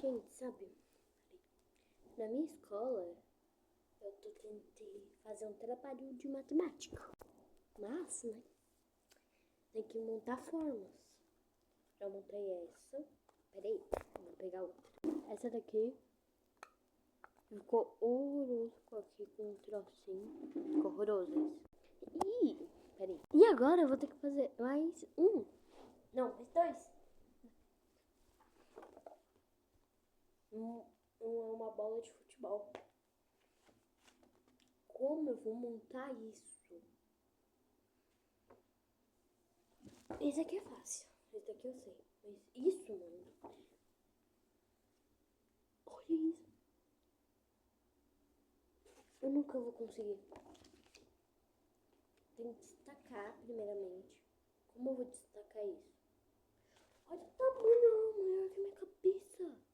Gente, sabe? Na minha escola, eu tentei fazer um trabalho de matemática. Mas, né? Tem que montar formas. Já montei essa. Peraí, vou pegar outra. Essa daqui ficou horroroso. Ficou aqui com um trocinho. Ficou horroroso esse. Peraí. E agora eu vou ter que fazer mais um. Não, mais dois. É uma bola de futebol. Como eu vou montar isso? Esse aqui é fácil. Esse aqui eu sei. Mas isso, mano. Olha isso. Eu nunca vou conseguir. Tem que destacar primeiramente. Como eu vou destacar isso? Olha o tamanho, maior que minha cabeça.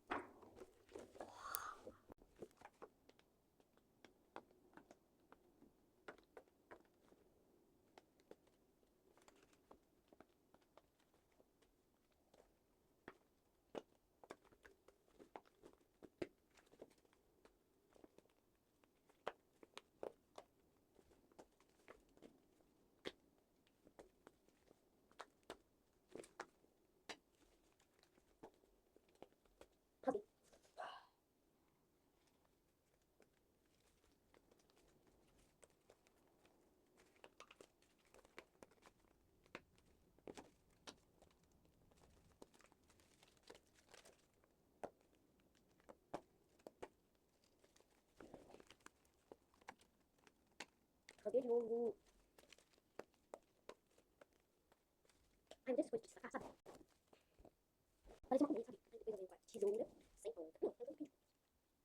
Fazer de novo. Ai, meu Deus, coisa de destacar, sabe? Parece uma colher, sabe? Aí depois eu venho com a tesoura, sem ponta. Não, eu tô pedindo.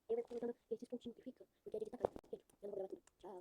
Eu vou colocando esses pontinhos que fica, porque é de